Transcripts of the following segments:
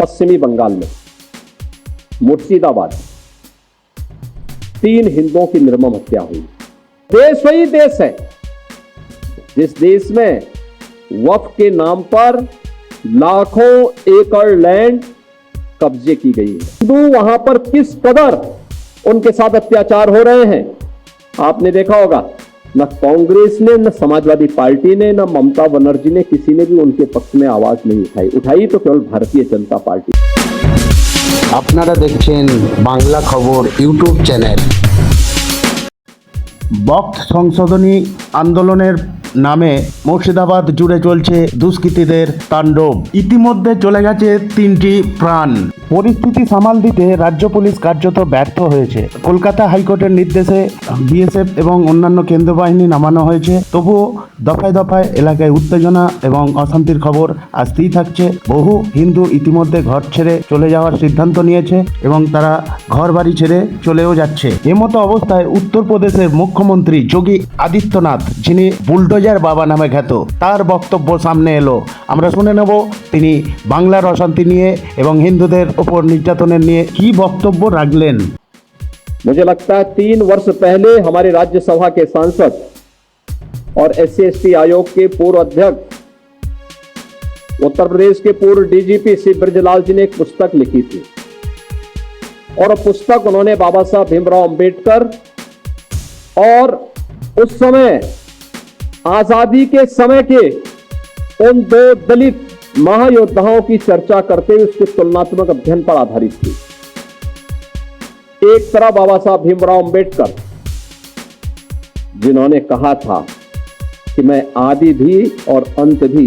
पश्चिमी बंगाल में मुर्शिदाबाद 3 हिंदुओं की निर्मम हत्या हुई। देश वही देश है जिस देश में वक्फ के नाम पर लाखों एकड़ लैंड कब्जे की गई है। हिंदू वहां पर किस कदर उनके साथ अत्याचार हो रहे हैं आपने देखा होगा। न कांग्रेस ने, न समाजवादी पार्टी ने, न ममता बनर्जी ने, किसी ने भी उनके पक्ष में आवाज नहीं उठाई तो केवल भारतीय जनता पार्टी। আপনারা দেখছেন বাংলা খবর ইউটিউব চ্যানেল। বক্স সংশোধনী আন্দোলনের নামে মুর্শিদাবাদ জুড়ে চলছে দুষ্কৃতীদের তাণ্ডব। ইতিমধ্যে চলে গেছে 3টি প্রাণ। পরিস্থিতি সামাল দিতে রাজ্য পুলিশ কার্যত ব্যর্থ হয়েছে। কলকাতা হাইকোর্টের নির্দেশে বিএসএফ এবং অন্যান্য কেন্দ্রীয় বাহিনী নামানো হয়েছে। তবুও দফায় দফায় এলাকায় উত্তেজনা এবং অশান্তির খবর আসতেই থাকছে। বহু হিন্দু ইতিমধ্যে ঘর ছেড়ে চলে যাওয়ার সিদ্ধান্ত নিয়েছে এবং তারা ঘর বাড়ি ছেড়ে চলেও যাচ্ছে। এমতো অবস্থায় উত্তরপ্রদেশের মুখ্যমন্ত্রী যোগী আদিত্যনাথ, যিনি বুলডোজার বাবা নামে খ্যাত, তার বক্তব্য সামনে এলো। আমরা শুনে নেব তিনি বাংলার অশান্তি নিয়ে এবং হিন্দুদের ওপর निर्यातन निये की वक्तव्य रखलें। मुझे लगता है 3 वर्ष पहले हमारे राज्यसभा के सांसद और SC/ST आयोग के पूर्व अध्यक्ष, उत्तर प्रदेश के पूर्व DGP श्री ब्रजलाल जी ने एक पुस्तक लिखी थी और पुस्तक उन्होंने बाबा साहब भीमराव अंबेडकर और उस समय आजादी के समय के उन 2 दलित महायोद्धाओं की चर्चा करते हुए उसके तुलनात्मक अध्ययन पर आधारित थी। एक तरफ बाबा साहब भीमराव अंबेडकर, जिन्होंने कहा था कि मैं आदि भी और अंत भी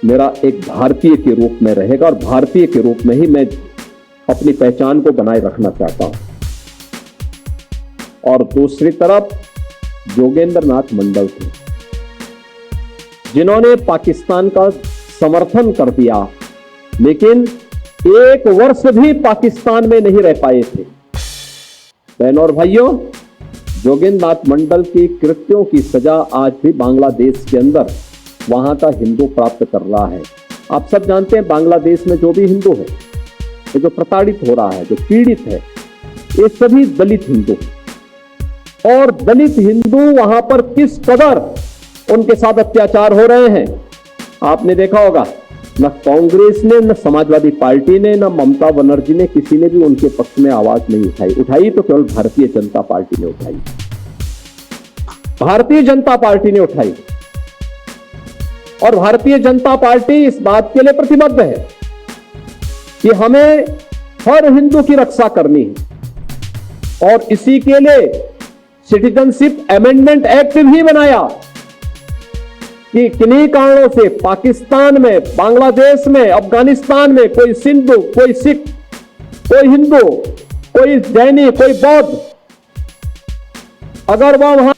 मेरा एक भारतीय के रूप में रहेगा और भारतीय के रूप में ही मैं अपनी पहचान को बनाए रखना चाहता हूं। और दूसरी तरफ जोगेंद्र नाथ मंडल थे, जिन्होंने पाकिस्तान का समर्थन कर दिया लेकिन 1 वर्ष भी पाकिस्तान में नहीं रह पाए थे। बहनों और भाइयों, जोगेंद्र नाथ मंडल की कृत्यों की सजा आज भी बांग्लादेश के अंदर वहां का हिंदू प्राप्त कर रहा है। आप सब जानते हैं बांग्लादेश में जो भी हिंदू है, जो प्रताड़ित हो रहा है, जो पीड़ित है, ये सभी दलित हिंदू और दलित हिंदू वहां पर किस कदर उनके साथ अत्याचार हो रहे हैं आपने देखा होगा। न कांग्रेस ने, न समाजवादी पार्टी ने, न ममता बनर्जी ने, किसी ने भी उनके पक्ष में आवाज नहीं उठाई तो केवल भारतीय जनता पार्टी ने उठाई। भारतीय जनता पार्टी ने उठाई और भारतीय जनता पार्टी इस बात के लिए प्रतिबद्ध है कि हमें हर हिंदू की रक्षा करनी है और इसी के लिए सिटीजनशिप अमेंडमेंट एक्ट भी बनाया कि किन्हीं कारणों से पाकिस्तान में, बांग्लादेश में, अफगानिस्तान में कोई सिंधु, कोई सिख, कोई हिंदू, कोई जैनी, कोई बौद्ध, अगर वह वहां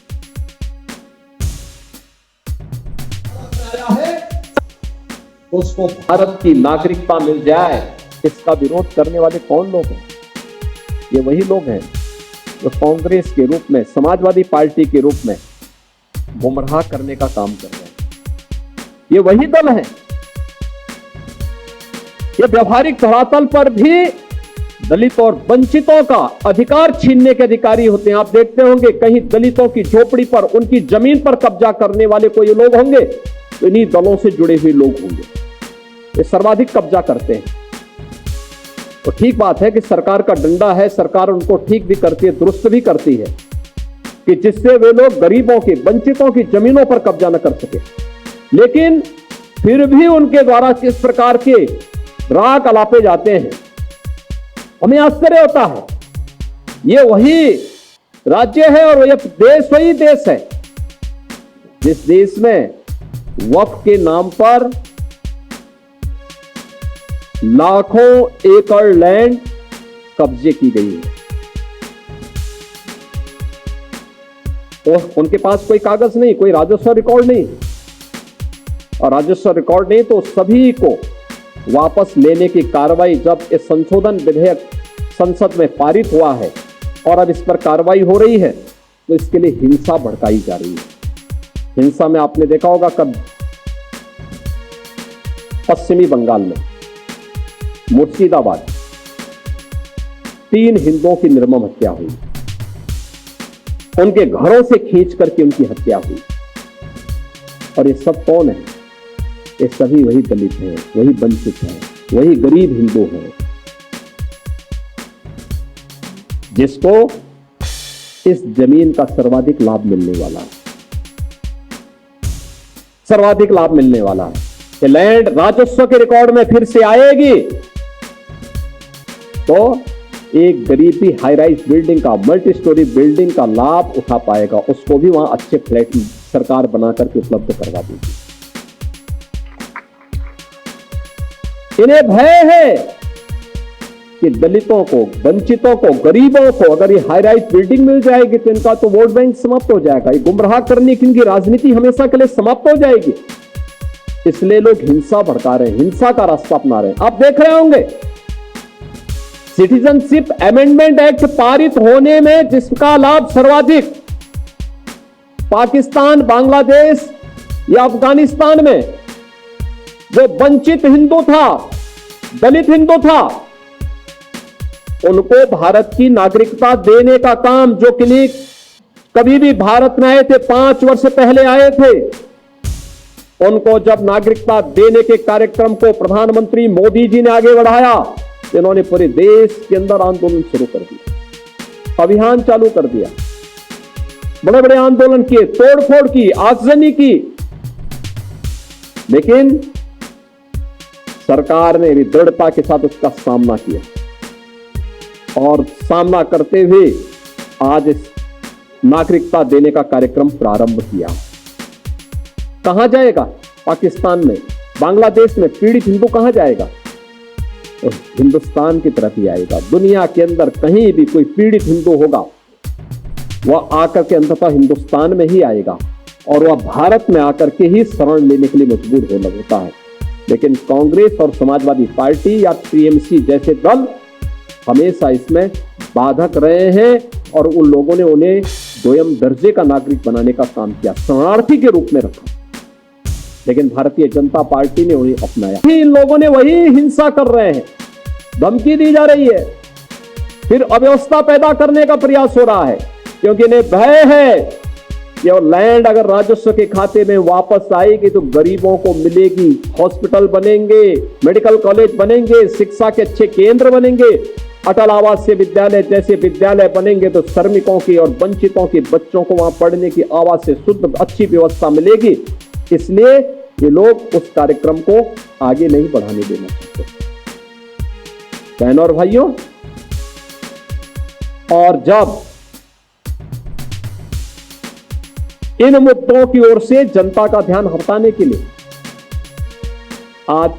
उसको भारत की नागरिकता मिल जाए, इसका विरोध करने वाले कौन लोग हैं? ये वही लोग हैं जो कांग्रेस के रूप में, समाजवादी पार्टी के रूप में गुमराह करने का काम कर रहे हैं। ये वही दल है। ये व्यवहारिक धरातल पर भी दलित और वंचितों का अधिकार छीनने के अधिकारी होते हैं। आप देखते होंगे कहीं दलितों की झोपड़ी पर, उनकी जमीन पर कब्जा करने वाले कोई लोग होंगे तो इन्हीं दलों से जुड़े हुए लोग होंगे। ये सर्वाधिक कब्जा करते हैं। तो ठीक बात है कि सरकार का डंडा है, सरकार उनको ठीक भी करती है, दुरुस्त भी करती है कि जिससे वे लोग गरीबों की, वंचितों की जमीनों पर कब्जा न कर सके। लेकिन फिर भी उनके द्वारा किस प्रकार के राग अलापे जाते हैं, हमें आश्चर्य होता है। ये वही राज्य है और यह देश वही देश है जिस देश में वक्फ के नाम पर लाखों एकड़ लैंड कब्जे की गई है। तो उनके पास कोई कागज नहीं, कोई राजस्व रिकॉर्ड नहीं, और राजस्व रिकॉर्ड नहीं तो सभी को वापस लेने की कार्रवाई, जब इस संशोधन विधेयक संसद में पारित हुआ है और अब इस पर कार्रवाई हो रही है तो इसके लिए हिंसा भड़काई जा रही है। हिंसा में आपने देखा होगा कब पश्चिमी बंगाल में मुर्शिदाबाद 3 हिंदुओं की निर्मम हत्या हुई, उनके घरों से खींच करके उनकी हत्या हुई। और ये सब कौन है? ये सभी वही दलित हैं, वही वंचित हैं, वही गरीब हिंदू हैं, जिसको इस जमीन का सर्वाधिक लाभ मिलने वाला है, सर्वाधिक लाभ मिलने वाला है। ये लैंड राजस्व के रिकॉर्ड में फिर से आएगी तो एक गरीब भी हाई राइज बिल्डिंग का, मल्टी स्टोरी बिल्डिंग का लाभ उठा पाएगा, उसको भी वहां अच्छे फ्लैट सरकार बना करके उपलब्ध करवा देगी। इन्हें भय है कि दलितों को, वंचितों को, गरीबों को अगर ये हाई राइज बिल्डिंग मिल जाएगी तो इनका तो वोट बैंक समाप्त हो जाएगा, ये गुमराह करने की इनकी राजनीति हमेशा के लिए समाप्त हो जाएगी। इसलिए लोग हिंसा भड़का रहे हैं, हिंसा का रास्ता अपना रहे हैं। आप देख रहे होंगे सिटीजनशिप अमेंडमेंट एक्ट पारित होने में जिसका लाभ सर्वाधिक पाकिस्तान, बांग्लादेश या अफगानिस्तान में जो वंचित हिंदू था, दलित हिंदू था, उनको भारत की नागरिकता देने का काम, जो कि कभी भी भारत में आए थे, 5 वर्ष पहले आए थे, उनको जब नागरिकता देने के कार्यक्रम को प्रधानमंत्री मोदी जी ने आगे बढ़ाया, इन्होंने पूरे देश के अंदर आंदोलन शुरू कर दिया, अभियान चालू कर दिया, बड़े बड़े आंदोलन किए, तोड़फोड़ की, आगजनी की। लेकिन सरकार ने भी दृढ़ता के साथ उसका सामना किया और सामना करते हुए आज इस नागरिकता देने का कार्यक्रम प्रारंभ किया। कहां जाएगा? पाकिस्तान में, बांग्लादेश में पीड़ित हिंदू कहां जाएगा? तो हिंदुस्तान की तरफ ही आएगा। दुनिया के अंदर कहीं भी कोई पीड़ित हिंदू होगा, वह आकर के अंततः हिंदुस्तान में ही आएगा और वह भारत में आकर के ही शरण लेने के लिए मजबूर होता है। लेकिन कांग्रेस और समाजवादी पार्टी या टीएमसी जैसे दल हमेशा इसमें बाधक रहे हैं और उन लोगों ने उन्हें दोयम दर्जे का नागरिक बनाने का काम किया, शरणार्थी के रूप में रखा। लेकिन भारतीय जनता पार्टी ने उन्हें अपनाया। इन लोगों ने वही हिंसा कर रहे हैं, धमकी दी जा रही है, फिर अव्यवस्था पैदा करने का प्रयास हो रहा है, क्योंकि इन्हें भय है कि और लैंड अगर राजस्व के खाते में वापस आएगी तो गरीबों को मिलेगी, हॉस्पिटल बनेंगे, मेडिकल कॉलेज बनेंगे, शिक्षा के अच्छे केंद्र बनेंगे, अटल आवासीय विद्यालय जैसे विद्यालय बनेंगे तो श्रमिकों की और वंचितों के बच्चों को वहां पढ़ने की आवाज से शुद्ध अच्छी व्यवस्था मिलेगी। इसलिए ये लोग उस कार्यक्रम को आगे नहीं बढ़ाने देना चाहते। बहनों और भाइयों, और जब इन मुद्दों की ओर से जनता का ध्यान हटाने के लिए आज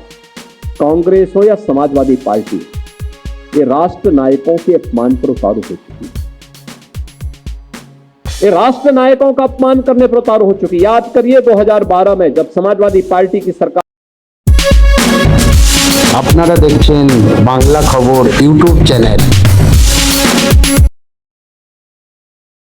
कांग्रेस हो या समाजवादी पार्टी, ये राष्ट्र नायकों के अपमान पर उतारू हो चुकी है। ये राष्ट्र नायकों का अपमान करने पर उतारू हो चुकी। याद करिए 2012 में जब समाजवादी पार्टी की सरकार। আপনারা দেখছেন বাংলা খবর ইউটিউব চ্যানেল।